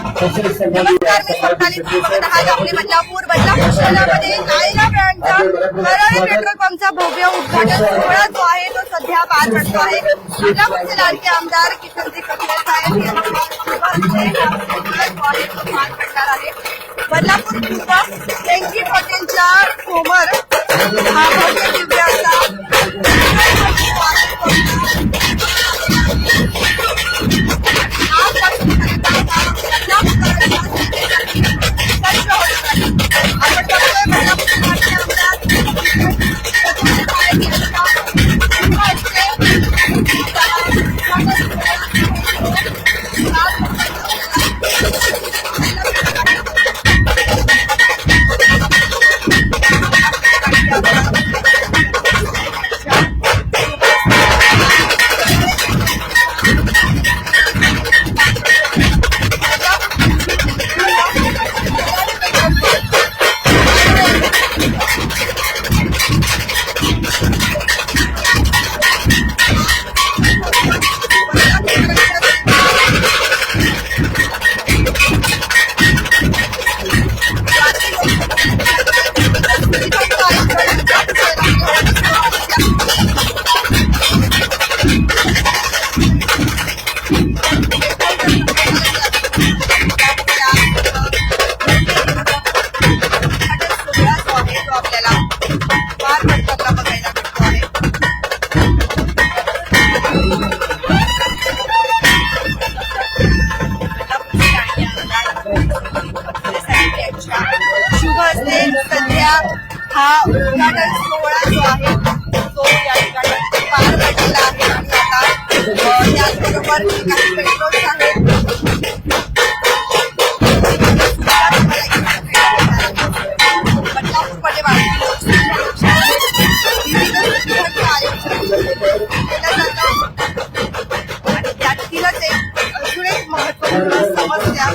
नमस्कार, मी स्वप्नाली. आज आपली बदलापूर शहरामध्ये नायरा ब्रँडचा कराळे पेट्रोल पंपचा भव्य उद्घाटन सोहळा जो आहे तो सध्या पार पडतो आहे. बदलापूरचे लाडके आमदार किशनजी कपिल साहेब पार पडणार आहे. बदलापूर पूर्व एनजी हॉटेलच्या समोर हा भव्य दिव्य असा सध्या हा उद्घाटन सोहळा जो आहे तो या ठिकाणी पार पडलेला आहे. आणि आता त्याचबरोबर काही पेट्रोल्स आहेत बदलापूरमध्ये आणि त्यातीलच एक अजून एक महत्वपूर्ण समस्या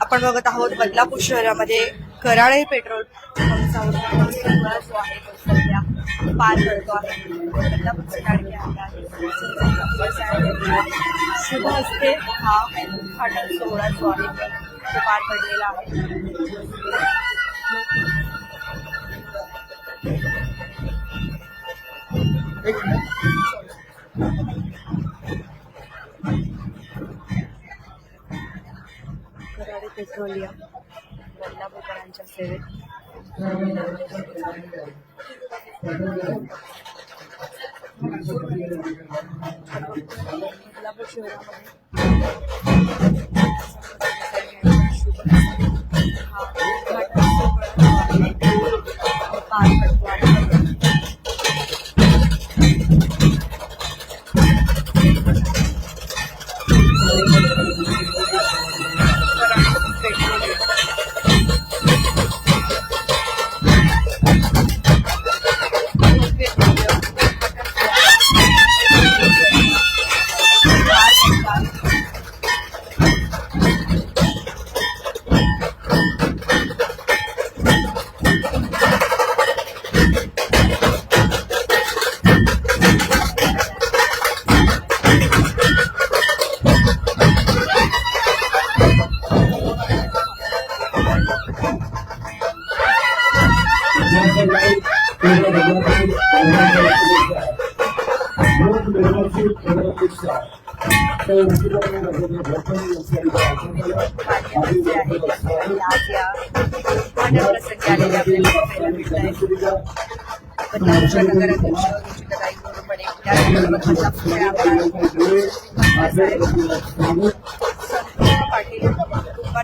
आपण बघत आहोत बदलापूर शहरामध्ये कराळे पेट्रोल पंपचा उद्घाटन सोहळा जो आहे तो सध्या पार पडतो आहे. बदलापूरचे लाडके आमदार शुभ हस्ते हा उद्घाटन सोहळा जो आहे तो पार पडलेला आहे. कराळे पेट्रोलियम बदलापूरकरांच्या सेवेत बदलापूर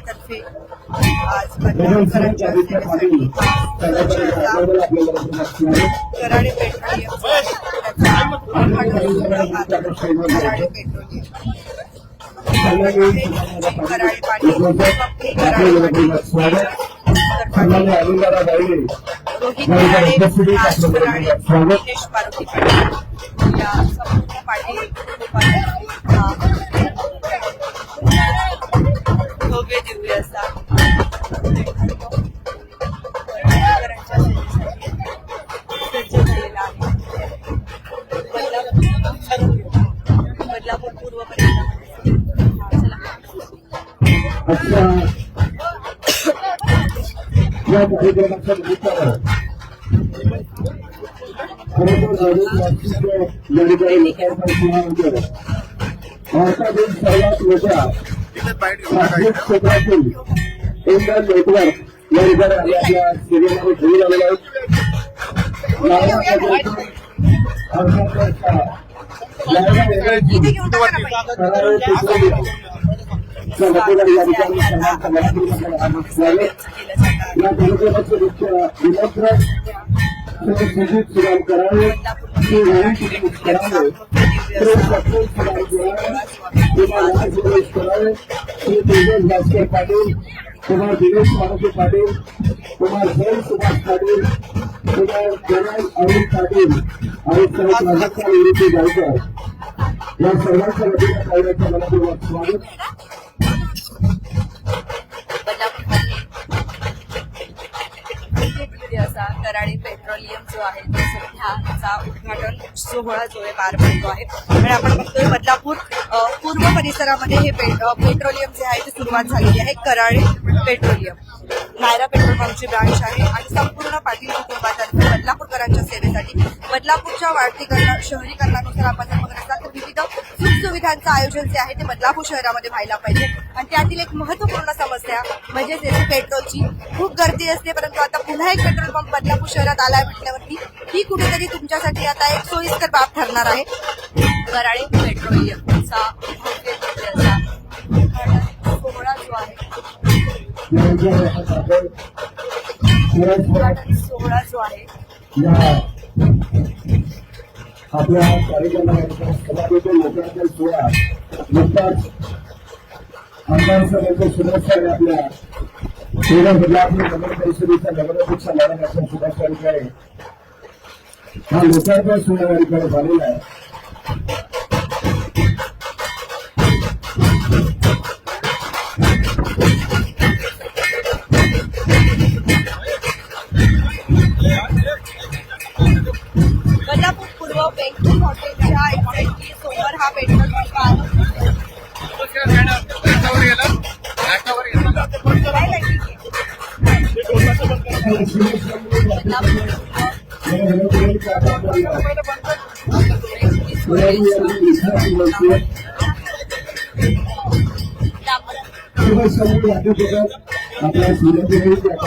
तर्फे आज कराळे पेट्रोलियम कराळे पाटील कराळे पाटील रोहित कराळे राज कराळे निलेश पार्वती पाटील या संपूर्ण पाटील कुटुंबाचा भव्य दिव्य असा सज्ज झालेला आहे. बदलापूर पूर्व अच्छा या कार्यक्रमाच्या निमित्तानं भारतातील सर्वात मोठ्या सार्वजनिक क्षेत्रातील इंडियन नेटवर्क या ठिकाणी आपल्या स्टेडियममध्ये घेऊन आलेले आहेत. या कार्यक्रमाचे मुख्य निमंत्रण सुजित सुराम करावे, करावे, करावे, तेजस भास्कर पाटील, कुमार दिनेश मारुती पाटील, कुमार जैन सुभाष पाटील, कुमार जनरल अरुण पाटील आणि सर्व राजस्थान विरोधी गायकर या सर्वांच्या वतीने कार्यक्रमाच्या मनपूर्वक स्वागत. असा कराळे पेट्रोलियम जो आहे तो सध्याचा उद्घाटन सोहळा जो आहे पार पडतो आहे आणि आपण बघतोय बदलापूर पूर्व परिसरामध्ये हे पेट्रोलियम जे आहे ते सुरुवात झालेली आहे. कराळे पेट्रोलियम नायरा पेट्रोल पंपची ब्रांच आहे आणि संपूर्ण पाटील कुटुंबातर्फे बदलापूरकरांच्या सेवेसाठी बदलापूरच्या वाढतीकरण शहरीकरणानुसार आपण जर बघत असाल तर विविध सुखसुविधांचं आयोजन जे आहे ते बदलापूर शहरामध्ये व्हायला पाहिजे आणि त्यातील एक महत्वपूर्ण समस्या म्हणजे येथे पेट्रोलची खूप गर्दी असते. परंतु आता पुन्हा एक पेट्रोल पंप बदलापूर शहरात आलाय म्हटल्यावरती ही कुठेतरी तुमच्यासाठी आता एक सोयीस्कर बाब ठरणार आहे. कराळे पेट्रोलियमचा सोहळा जो आहे सोहळा जो आहे आपल्या कार्यक्रमाच्या सभापती लोकांच्या सोहळा नुकताच आमदार साहेबांच्या शुभेच्छा आपल्या तेरा बदलापूर नगर परिषदेच्या नगराध्यक्षा मॅडम यांच्या शुभेच्छा आहे. हा लोकांचा सोहळा या ठिकाणी झालेला आहे. बदलापूर पूर्व बँकिंग हॉटेलच्या एक्झॅक्टली समोर हा पेट्रोल पंप आहे. आपल्या सुविधा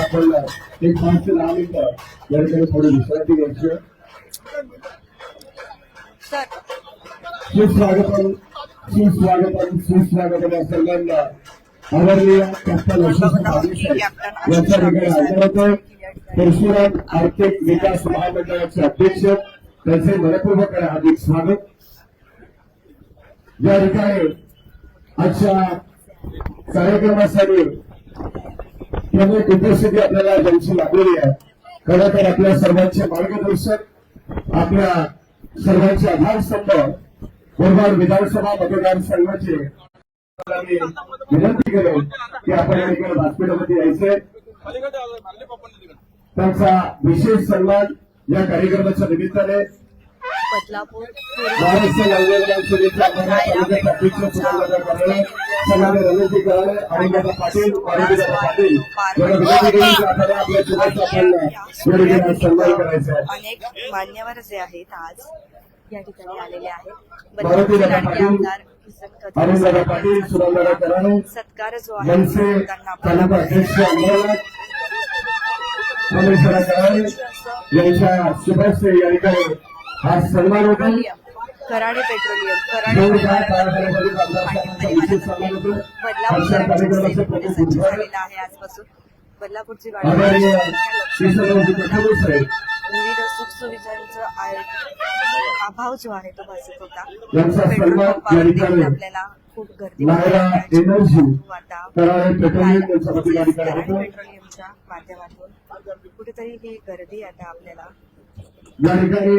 आपण एक 5 ते 10 मिनिटं या ठिकाणी थोडी विश्रांती घ्यायची. सुस्वागतम सुस्वागतम सुस्वागतम या सर्वांना आदरणीय कॅप्टन यांच्या ठिकाणी हजर होते. परशुराम आर्थिक विकास महामंडळाचे अध्यक्ष त्यांचे मनपूर्वक हार्दिक स्वागत. या ठिकाणी आजच्या कार्यक्रमासाठी प्रमुख उपस्थिती आपल्याला त्यांची लाभलेली आहे. खरं तर आपल्या सर्वांचे मार्गदर्शक आपल्या सर्वांचे आधारस्तंभ मुरबाड विधानसभा मतदारसंघाचे विनंती करेन की आपण या ठिकाणी व्यासपीठामध्ये यायचे. त्यांचा विशेष सन्मान या कार्यक्रमाच्या निमित्ताने महाराष्ट्र विधानसभेच्या तालुक्याचे अध्यक्ष सुरेंद्र कराळे, सन्माननीय रमेशजी कराळे, अरुणदादा पाटील, मारुतीदादा पाटील यांना विनंती करून आपल्याला आपल्या शुभेच्छा आपल्याला सन्मान करायचा आहे. अनेक मान्यवर जे आहेत आज या ठिकाणी आलेले आहेत. मारुतीदादा पाटील, अरुणदादा पाटील, सुरेंद्र कराळे, सत्कार जो आहे मनसे तालुका अध्यक्ष अंबरनाथ रमेशदादा कराळे यांच्या शुभेच्छा या ठिकाणी हा सन्मान होता. कराळे पेट्रोलियम कराळे बदलापूर झालेला आहे आजपासून बदलापूरची आदरणीय श्री गाडी सर्व फडणवीस साहेब विविध सुखसुविधांचा अभाव जो आहे तो भासत होता. यांचा पेट्रोल सन्मान पंपावर या देखील ठिकाणी आपल्याला खूप गर्दी नायरा पाहायला एनर्जी मिळाली. आता कराळे पेट्रोलियम यांचा लाल- प्रतिनिधी ठिकाणी होतो. पेट्रोलियमच्या माध्यमातून कुठेतरी ही गर्दी आता आपल्याला या ठिकाणी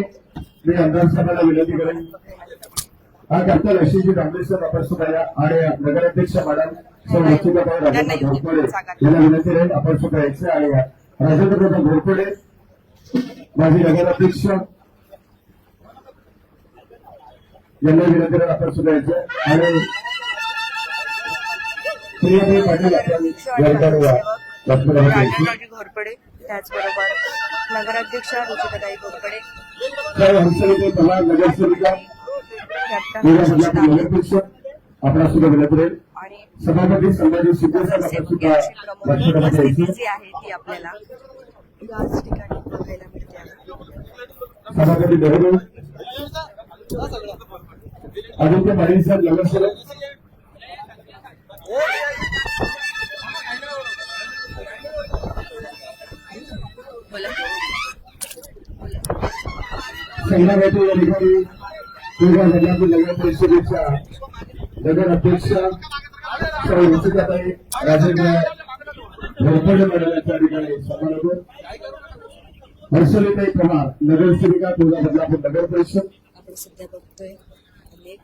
मी आमदार साहेबांना विनंती करेन हा कॅप्टन अशीजी रामदेश्वर अपर्सुकाया आणि नगराध्यक्ष मॅडम सौ लक्ष्मीबाई राजेंद्र घोरपडे यांना विनंती राहील अपर्सुका यायचे आणि राजेंद्र घोरपडे माजी नगराध्यक्ष यांना विनंती राहील अपर्सुका यायचे आणि प्रियाबाई पाटील आपण या ठिकाणी लक्ष्मीबाई यायचे राजेंद्रजी घोरपडे, त्याचबरोबर नगराध्यक्ष रुचिताताई घोरपडे, सर्व हंसलेचे प्रभाग नगरसेविका कॅप्टन नगराध्यक्ष आपला सुद्धा विनंती राहील आणि सभापती संभाजी शिंदेसाहेब आपण सुद्धा यांची प्रमुख लक्ष्मीबाई उपस्थिती यायचे जी आहे ती आपल्याला याच ठिकाणी बघायला मिळते आहे. सभापती बरोबर आदित्य पाटील साहेब नगरसेवक बोला. संघामध्ये या ठिकाणी पूर्व बदलापूर नगर परिषदेच्या नगर अध्यक्ष सौ रुचिकाताई राजेंद्र घोरपडे मॅडम यांच्या ठिकाणी सन्मान होतो. हर्षलीताई पवार नगरसेविका पूर्व बदलापूर नगर परिषद आपण सध्या बघतोय अनेक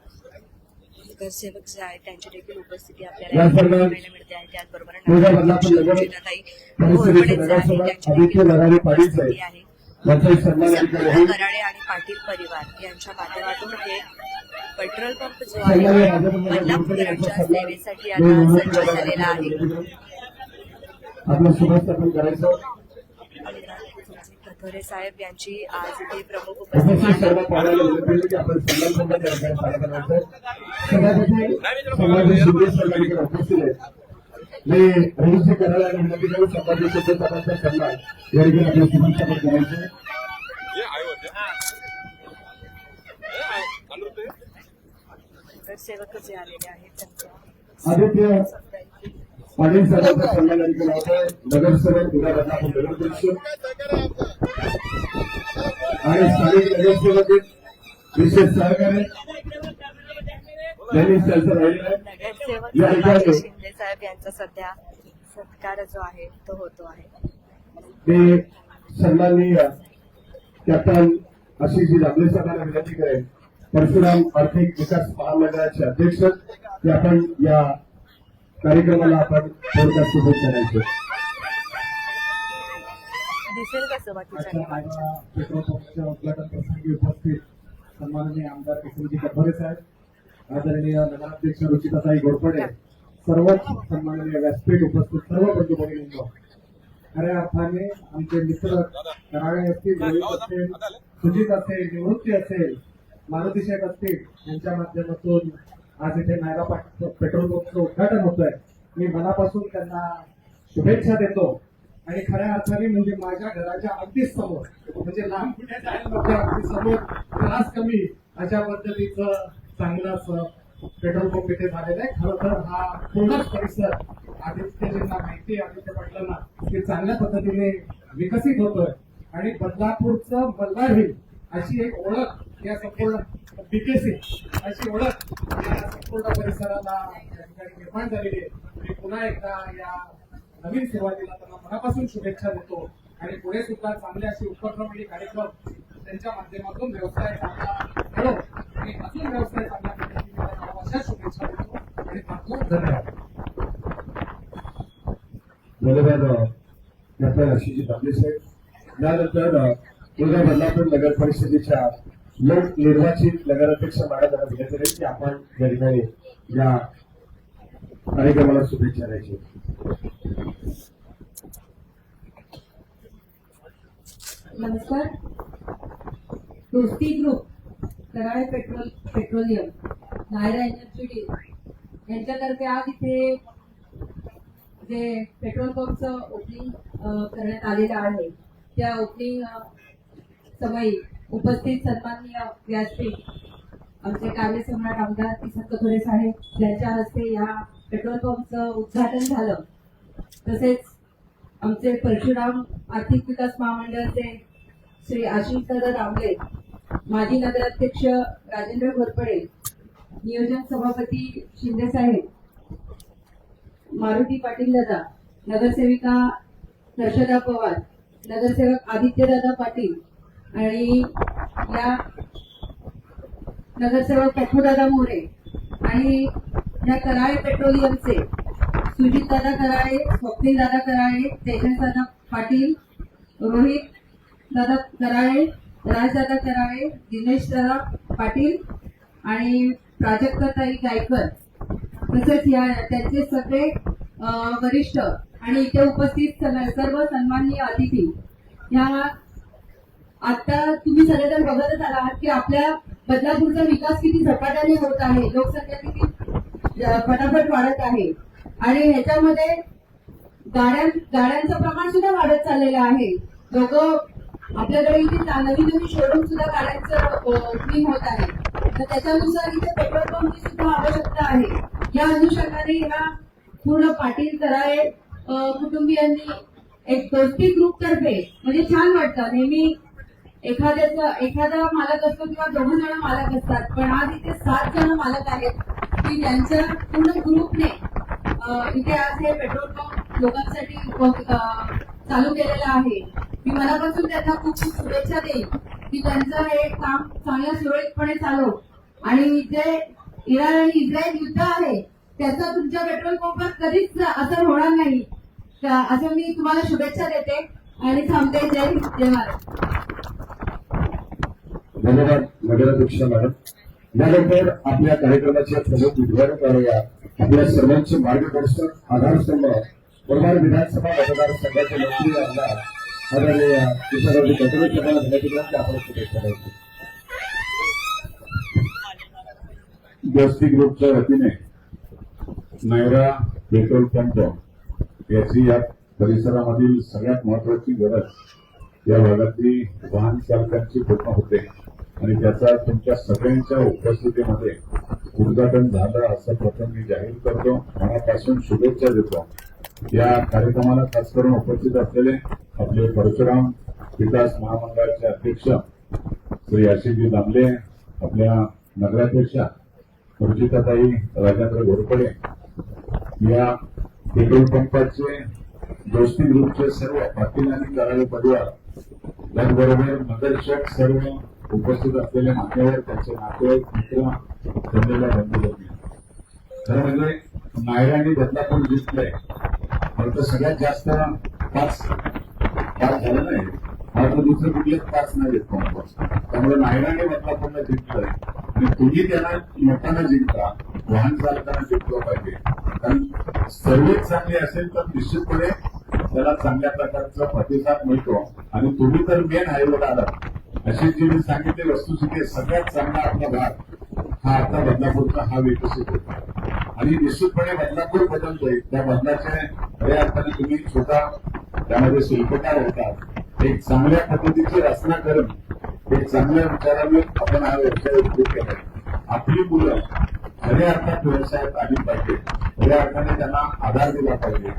नगरसेवक जे आहेत त्यांची देखील उपस्थिती या आपल्याला सर्व बघायला मिळते आहे. त्याचबरोबर पूर्व बदलापूर नगर रुचिताताई परिषदेचे घोरपडे जे आहेत नगरसेवक त्यांची आदित्य देखील लगारे पाटील उपस्थिती साहेब आहे. यांचाही सन्मान या ठिकाणी संपूर्ण होईल. कराळे आणि पाटील परिवार यांच्या माध्यमातून हे पेट्रोल पंप जो सन्माननीय आहे राजेंद्र घोरपडे बदलापूरच्या यांचा सन्मान सेवेसाठी मी आता विनंती सज्ज करतो. झालेला आहे. आपलं शुभस्थापन करायचं कथोरे साहेब यांची आज इथे प्रमुख उपस्थित उपस्थिती सर्व आहे. पाहुण्यांना विनंती आहे की आपण सन्मान संबंध या ठिकाणी सादर करायचा आहे. सभापती संभाजी शिंदे साहेब या ठिकाणी उपस्थित आहेत. मी रजिस्टर करायला आणि विनंती करून संभाजी शिंदे साहेबांचा सन्मान या ठिकाणी आपलं शुभस्थापन करायचं. नगरसेवक जे आलेले आहेत त्यांच्या आदित्य पाटील साहेबांचा सन्मान या ठिकाणी होतोय. नगरसेवक पूर्व बदलापूर नगर परिषद आणि स्थानिक नगरसेवक विशेष सहकार्य त्यांनी त्यांचं राहिलेलं आहे. नगरसेवक या ठिकाणी संभाजी शिंदे साहेब यांचा सध्या सत्कार जो आहे तो होतो आहे. ते सन्माननीय कॅप्टन आशिषजी दामले साहेबांना विनंती करेन परशुराम आर्थिक विकास महामंडळाचे अध्यक्ष ते आपण या कार्यक्रमाला आपण थोडक्यात शुभेच्छा द्यायचे. दिसेल कसं बाकीच्या आजच्या पेट्रोल पंपच्या उद्घाटन प्रसंगी उपस्थित सन्माननीय आमदार किशोरजी कथोरे साहेब, आदरणीय नगराध्यक्ष रुचिताताई घोरपडे, सर्वच सन्माननीय व्यासपीठ उपस्थित सर्व बंधू भगिनींनो, खऱ्या अर्थाने आमचे मित्र कराळे असतील, रोहित असेल, सुजित असेल, निवृत्ती असेल, मारुती शेठ असतील, यांच्या माध्यमातून आज इथे नायरा पेट्रोल पंपचं उद्घाटन होतंय. मी मनापासून त्यांना शुभेच्छा देतो आणि खऱ्या अर्थाने म्हणजे माझ्या घराच्या अगदी समोर, म्हणजे लांब कुठे जायला नको, अगदी समोर त्रास कमी अशा पद्धतीचं चांगलं असं पेट्रोल पंप इथे झालेलं आहे. खरं तर हा पूर्णच परिसर आदित्यजींना माहिती आहे, आदित्य पाटलांना, की चांगल्या पद्धतीने विकसित होतोय आणि बदलापूरचं मल्हार हिल अशी एक ओळख या संपूर्ण बीकेसी अशी ओळख या संपूर्ण परिसराला या ठिकाणी निर्माण झालेली आहे. मी पुन्हा एकदा या नवीन सुरुवातीला त्यांना मनापासून शुभेच्छा देतो आणि पुढे सुद्धा चांगले असे उपक्रम आणि कार्यक्रम त्यांच्या माध्यमातून व्यवसाय चांगला घडो आणि अजून व्यवसाय चांगल्या पद्धतीने करावा अशा शुभेच्छा देतो आणि खूप धन्यवाद. धन्यवाद कॅप्टन आशिषजी दामले साहेब. यानंतर पूर्व बदलापूर नगर परिषदेच्या लोक निर्वाचित नगराध्यक्ष मॅडम यांना विनंती करेन की आपण या ठिकाणी या कार्यक्रमाला शुभेच्छा द्यायची. नमस्कार. दोस्ती group, Karale petroleum, Nayara energy यांच्यातर्फे आज इथे जे पेट्रोल पंपचं ओपनिंग करण्यात आलेलं आहे त्या ओपनिंग समयी उपस्थित सन्माननीय व्यासपीठ आमचे कार्यसम्राट आमदार किसन कथोरे साहेब यांच्या हस्ते या पेट्रोल पंपचं उद्घाटन झालं. तसेच आमचे परशुराम आर्थिक विकास महामंडळाचे श्री आशिष दादा दामले, माजी नगराध्यक्ष राजेंद्र घोरपडे, नियोजन सभापती शिंदे साहेब, मारुती पाटील दादा, नगरसेविका हर्षदा पवार, नगरसेवक आदित्यदादा पाटील आणि या नगरसेवक पप्पूदादा मोरे आणि या कराळे पेट्रोलियमचे सुजित दादा कराळे, स्वप्नील दादा कराळे, तेजस दादा पाटील, रोहित दादा कराळे, राजदादा कराळे, दिनेश दादा पाटील आणि प्राजक्ताताई गायकर, तसेच या त्यांचे सगळे वरिष्ठ आणि इथे उपस्थित सर्व सन्माननीय अतिथी. या आता तुम्ही सगळेजण बघतच आलात की आपल्या बदलापूरचा विकास किती झपाट्याने होत आहे, लोकसंख्या किती फटाफट वाढत आहे आणि ह्याच्यामध्ये गाड्यांचं प्रमाण सुद्धा वाढत चाललेलं आहे. लोक आपल्याकडे इथे नवीन नवीन शोरूम सुद्धा गाड्यांचं ओपनिंग होत आहे, तर त्याच्यानुसार इथे पेट्रोल पंपची सुद्धा आवश्यकता आहे. या अनुषंगाने ह्या पूर्ण पाटील कराळे कुटुंबियांनी एक दोस्ती ग्रुप तर्फे म्हणजे छान वाटतं. नेहमी एखादा मालक असतो किंवा 2 जण मालक असतात, पण आज इथे 7 जण मालक आहेत की त्यांच्या पूर्ण ग्रुपने इथे आज हे पेट्रोल पंप लोकांसाठी चालू केलेलं आहे. मी मनापासून त्यांना खूप खूप शुभेच्छा देईन की त्यांचं हे काम चांगल्या सुरळीतपणे चालू आणि जे इराण आणि इस्रायल युद्ध आहे त्याचा तुमच्या पेट्रोल पंपात कधीच असर होणार नाही, असं मी तुम्हाला शुभेच्छा देते आणि थांबते. जय हिंद, जय महाराष्ट्र. धन्यवाद नगराध्यक्ष मॅडम. यानंतर आपल्या कार्यक्रमाचे प्रमुख उद्घाटन करूया. आपल्या सर्वांचे मार्गदर्शक आधारस्तंभ परभणी विधानसभा मतदारसंघाचे मंत्री आमदार आदरणीय तुषारजी गटरे यांना धन्यवाद आपण शुभेच्छा देतो. दोस्ती ग्रुपच्या वतीने नायरा पेट्रोल पंप याची या परिसरामधील सगळ्यात महत्वाची गरज या भागातली वाहन चालकांची पूर्ण होते आणि त्याचा तुमच्या सगळ्यांच्या उपस्थितीमध्ये उद्घाटन झालं असं प्रथम मी जाहीर करतो. मनापासून शुभेच्छा देतो. या कार्यक्रमाला खास करून उपस्थित असलेले आपले परशुराम विकास महामंडळाचे अध्यक्ष श्री आशिषजी दामले, आपल्या नगराध्यक्षा रुचिताताई राजेंद्र घोरपडे, या पेट्रोल पंपाचे दोस्ती ग्रुपचे सर्व पाटील आणि कराळे परिवार, त्याचबरोबर नगरसेवक सर्व उपस्थित असलेले मान्यवर, त्यांचे नातेवाईक, मित्र, जमलेल्या बंधू. खरं म्हणजे नायरा आणि बदलापूर जिंकलंय, फक्त सगळ्यात जास्त पाच झालं नाही, मात्र दुसरं कुठलेच 5 नाही देत कॉम्पॉस. त्यामुळे नायराने बदलापूरला जिंकलंय आणि तुम्ही त्यांना लोकांना जिंकता, वाहन चालकांना जिंकलं पाहिजे. कारण सर्व्हिस चांगली असेल तर निश्चितपणे त्याला चांगल्या प्रकारचा प्रतिसाद मिळतो आणि तुम्ही तर मेन हायवेला आलात. अशी जी मी सांगितली वस्तुस्थिती सगळ्यात चांगला आपला भाग हा आता बदलापूरचा हा विकसित होतो आणि निश्चितपणे बदलापूर बदलतोय. त्या बदलाचे खऱ्या अर्थाने तुम्ही स्वतः त्यामध्ये शिल्पकार होतात. एक चांगल्या पद्धतीची रचना करून एक चांगल्या विचाराने आपण हा व्यवसाय उभे केला. आपली मुलं खऱ्या अर्थात व्यवसायात आली पाहिजे, खऱ्या अर्थाने त्यांना आधार दिला पाहिजे.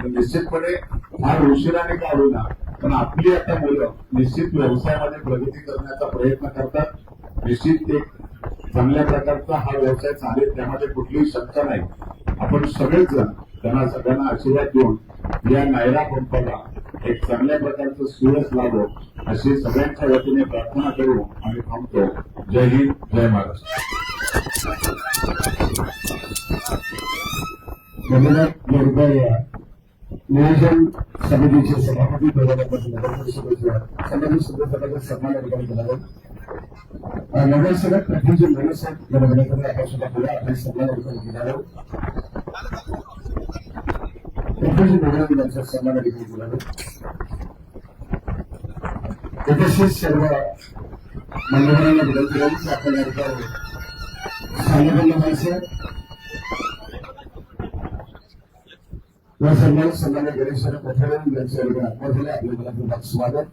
निश्चितपणे फार उशिराने का होईना पण आपली आता मुलं निश्चित व्यवसायामध्ये प्रगती करण्याचा प्रयत्न करतात. निश्चित एक चांगल्या प्रकारचा हा व्यवसाय चालेल, त्यामध्ये कुठलीही शंका नाही. आपण सगळेच जण त्यांना सगळ्यांना आशीर्वाद देऊन या नायरा पंपाला एक चांगल्या प्रकारचं सुरस लाभो अशी सगळ्यांच्या वतीने प्रार्थना करू आणि थांबतो. जय हिंद, जय महाराष्ट्र. नियोजन समितीचे सभापती समिती सदस्याचा सन्मान अधिकारी केला जाईल. नगरसेवक प्रफुल्ल नगरसेवक या बघण्याकडे आपण सुद्धा पुढे आपले सन्मान अधिकारी केला जाईल. प्रफुल्ल नगराधिकाऱ्यांचा सन्मान अधिकारी केला जाईल. उपस्थित सर्व मान्यवरांना विनंती करून की आपण या ठिकाणी सांगितलेलं व्हायचं सन्मान सन्मान्य गणेश पथारे यांचे आत्महत्याने आपल्या मुलाखतीत स्वागत.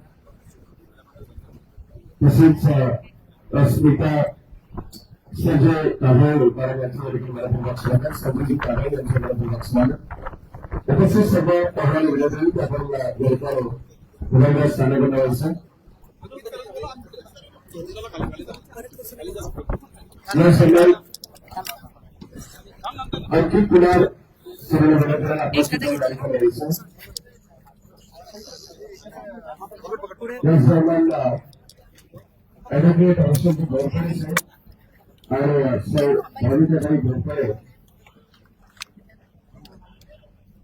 तसेच अस्मिता संजय काभळे यांचं मुलाखतीत स्वागत. संजयजी काभळे यांचं मुलाखतीत स्वागत. उपस्थित सर्व पाहुण्यांना विनंती आहे की आपण गोरपाड उभारण्यात स्थानिक बनावायचं. सन्मान अंकित कुमार सर्व विनंत्यांना आपल्या ठिकाणी कार्यक्रम द्यायचा. या सर्वांना ऍडव्होकेट औषध गोरपडे साहेब आणि सौ भाविकाताई गोरपडे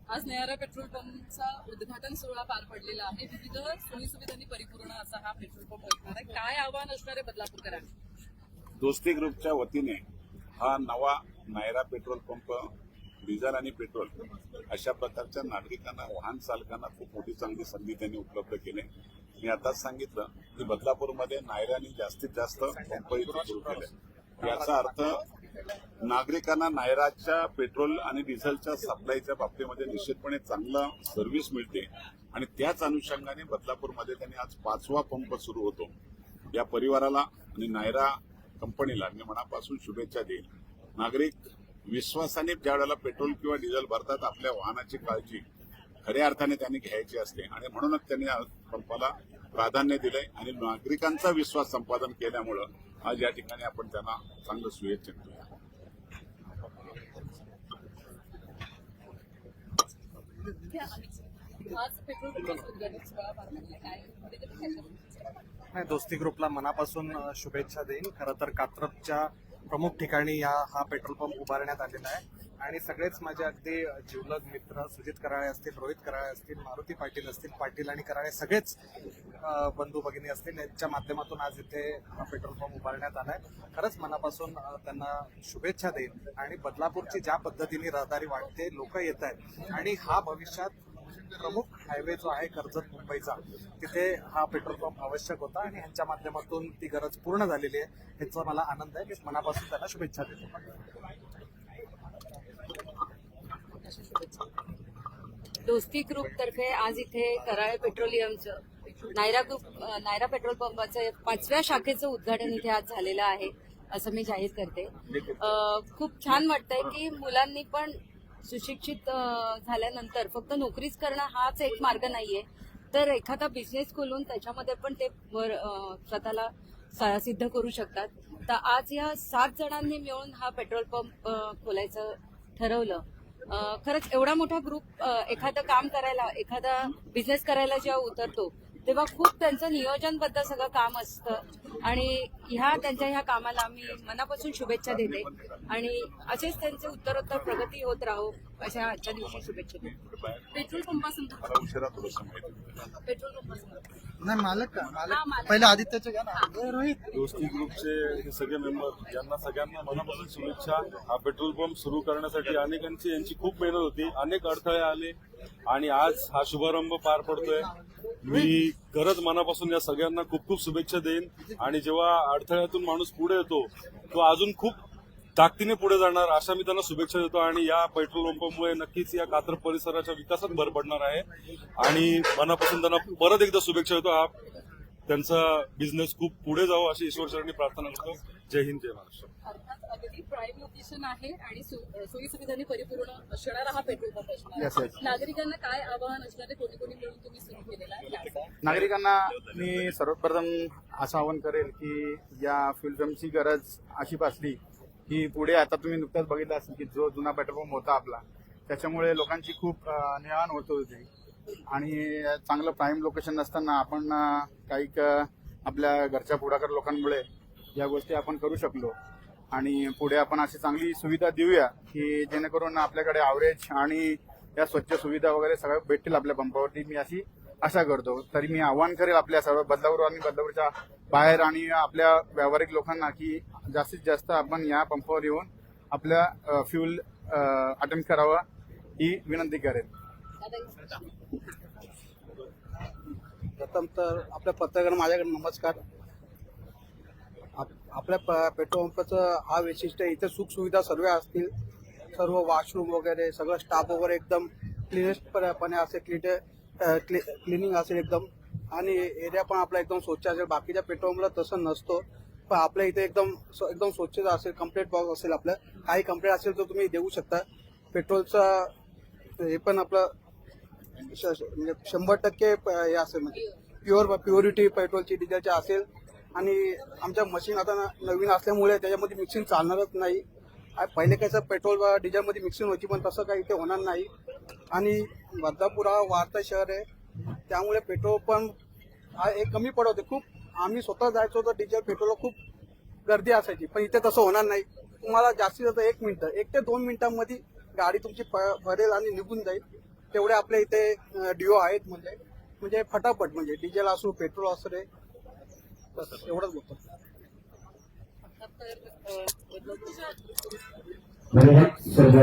आज नेहारा पेट्रोल पंपचा उद्घाटन सोहळा पार पडलेला आहे. विविध सोयीसुविधांनी परिपूर्ण असा हा पेट्रोल पंप असणार आहे. काय आव्हान असणार आहे बदलापूरकरांना? दोस्ती ग्रुपच्या वतीने हा नवा नायरा पेट्रोल पंप डिझेल आणि पेट्रोल अशा प्रकारच्या नागरिकांना वाहन चालकांना खूप मोठी चांगली संधी त्यांनी उपलब्ध केली. मी आताच सांगितलं की बदलापूरमध्ये नायराने जास्तीत जास्त पंप इथे सुरू केले. याचा अर्थ नागरिकांना नायराच्या पेट्रोल आणि डिझेलच्या सप्लायच्या बाबतीमध्ये निश्चितपणे चांगला सर्व्हिस मिळते आणि त्याच अनुषंगाने बदलापूरमध्ये त्यांनी आज 5वा पंप सुरू होतो. या परिवाराला आणि नायरा कंपनीला मी मनापासून शुभेच्छा देईन. नागरिक विश्वासाने ज्या वेळेला पेट्रोल किंवा डिझेल भरतात आपल्या वाहनाची काळजी खऱ्या अर्थाने त्यांनी घ्यायची असते आणि म्हणूनच त्यांनी या पंपाला प्राधान्य दिलंय आणि नागरिकांचा विश्वास संपादन केल्यामुळं आज या ठिकाणी आपण त्यांना चांगलं शुभेच्छा देतो. आज पेट्रोल पंपाचं उद्घाटन सोहळा पार पडला. काय नाही, दोस्ती ग्रुपला मनापासून शुभेच्छा देईन. खरं तर कात्रजच्या प्रमुख ठिकाणी हा पेट्रोल पंप उभारण्यात आलेला आहे आणि सगळेच माझे अगदी जिवलग मित्र सुजित कराळे असतील, रोहित कराळे असतील, मारुती पाटील असतील, पाटील आणि कराळे सगळेच बंधू भगिनी असतील यांच्या माध्यमातून आज इथे हा पेट्रोल पंप उभारण्यात आलाय. खरंच मनापासून त्यांना शुभेच्छा देईन आणि बदलापूरची ज्या पद्धतीने रहदारी वाढते, लोक येत आहेत आणि हा भविष्यात प्रमुख हायवे जो आहे कर्जत मुंबईचा तिथे हा पेट्रोल पंप आवश्यक होता आणि ह्यांच्या माध्यमातून ती गरज पूर्ण झालेली आहे. ह्याचा मला आनंद आहे. मी मनापासून त्यांना शुभेच्छा देतो. दोस्ती ग्रुप तर्फे आज इथे कराळे पेट्रोलियमचं नायरा पेट्रोल पंपाचं 5व्या शाखेचं उद्घाटन इथे आज झालेलं आहे असं मी जाहीर करते. खूप छान वाटतंय की मुलांनी पण सुशिक्षित झाल्यानंतर फक्त नोकरीच करणं हाच एक मार्ग नाहीये, तर एखादा बिझनेस खोलून त्याच्यामध्ये पण ते स्वतःला सिद्ध करू शकतात. तर आज या 7 जणांनी मिळून हा पेट्रोल पंप खोलायचं ठरवलं. खरंच एवढा मोठा ग्रुप एखादं काम करायला, एखादा बिझनेस करायला जेव्हा उतरतो तेव्हा खूप त्यांचं नियोजनबद्ध सगळं काम असतं आणि त्यांच्या ह्या कामाला मी मनापासून शुभेच्छा देते आणि असेच त्यांचे उत्तरोत्तर प्रगती होत राहो अशा आजच्या दिवशी शुभेच्छा देते. पेट्रोल पंपासंदर्भात मला उशिरा थोडंसं माहिती पेट्रोल पंपासंदर्भात नाही, मालक मालक. पहिले आदित्यचे घ्या ना. रोहित दोस्ती ग्रुपचे हे सगळे मेंबर यांना सगळ्यांना मनापासून शुभेच्छा. हा पेट्रोल पंप सुरू करण्यासाठी अनेकांची यांची खूप मेहनत होती, अनेक अडथळे आले आणि आज हा शुभारंभ पार पडतोय. मी खरंच मनापासून या सगळ्यांना खूप खूप शुभेच्छा देईन आणि जेव्हा अडथळ्यातून माणूस पुढे येतो तो अजून खूप ताकदीने पुढे जाणार अशा मी त्यांना शुभेच्छा देतो आणि या पेट्रोल पंपामुळे नक्कीच या कात्रज परिसराच्या विकासात भर पडणार आहे आणि मनापासून त्यांना परत एकदा शुभेच्छा देतो. हा त्यांचा बिझनेस खूप पुढे जावं अशी ईश्वरचरणी प्रार्थना करतो. जय हिंद, जय महाराष्ट्र. अर्थात अगदी प्राईम लोकेशन आहे आणि सोयीसुविधांनी परिपूर्ण असणारा हा पेट्रोल पंप असणार Yes, आहे. yes. नागरिकांना काय आवाहन असणार आहे? कोणी कोणी मिळून तुम्ही सुरू केलेला आहे? नागरिकांना मी सर्वप्रथम असं आवाहन करेल की या फ्युल पंपची गरज अशी भासली की पुढे आता तुम्ही नुकताच बघितलं असेल की जो जुना पेट्रोल पंप होता आपला त्याच्यामुळे लोकांची खूप नेवाण होत होती आणि चांगलं प्राईम लोकेशन नसताना आपण काही आपल्या घरच्या पुढाकार लोकांमुळे या गोष्टी आपण करू शकलो आणि पुढे आपण अशी चांगली सुविधा देऊया की जेणेकरून आपल्याकडे ॲव्हरेज आणि या स्वच्छ सुविधा वगैरे सगळ्या भेटतील आपल्या पंपावरती, मी अशी आशा करतो. तरी मी आवाहन करेल आपल्या सर्व बदलापूर आणि बदलापूरच्या बाहेर आणि आपल्या व्यावहारिक लोकांना की जास्तीत जास्त आपण या पंपावर येऊन आपल्या फ्यूल अटेम्प्ट करावा ही विनंती करेल. प्रथम तर आपल्या पत्रकार माझ्याकडे नमस्कार. आपल्या पेट्रोल पंपाचं हा वैशिष्ट्य इथे सुख सुविधा सर्व असतील, सर्व वॉशरूम वगैरे सगळं स्टाफ वगैरे एकदम क्लिनेस्टपणे असेल, क्लिनिंग असेल एकदम आणि एरिया पण आपला एकदम स्वच्छ असेल. बाकीच्या पेट्रोल पंपला तसं नसतो पण आपल्या इथे एकदम स्वच्छता असेल. कंप्लेंट बॉक्स असेल, आपलं काही कंप्लेंट असेल तर तुम्ही देऊ शकता. पेट्रोलचा हे पण आपलं म्हणजे 100% हे असेल म्हणजे प्युरिटी पेट्रोलची डिझेलची असेल. आणि आमच्या मशीन आता नवीन असल्यामुळे त्याच्यामध्ये मिक्सिंग चालणारच नाही. पहिले कसं पेट्रोल व डिझेलमध्ये मिक्सिंग होती पण तसं काही इथे होणार नाही. आणि बदलापूर हा वाढता शहर आहे त्यामुळे पेट्रोल पण हा एक कमी पडवते खूप. आम्ही स्वतः जायचो तर डिझेल पेट्रोलला खूप गर्दी असायची पण इथे तसं होणार नाही. तुम्हाला जास्तीत जास्त 1 मिनिट 1 ते 2 मिनिटांमध्ये गाडी तुमची भरेल आणि निघून जाईल. तेवढे आपल्या इथे डिओ आहेत म्हणजे फटाफट म्हणजे डिझेल असो पेट्रोल असो रे बस एवढंच बोलतो. धन्यवाद सर्व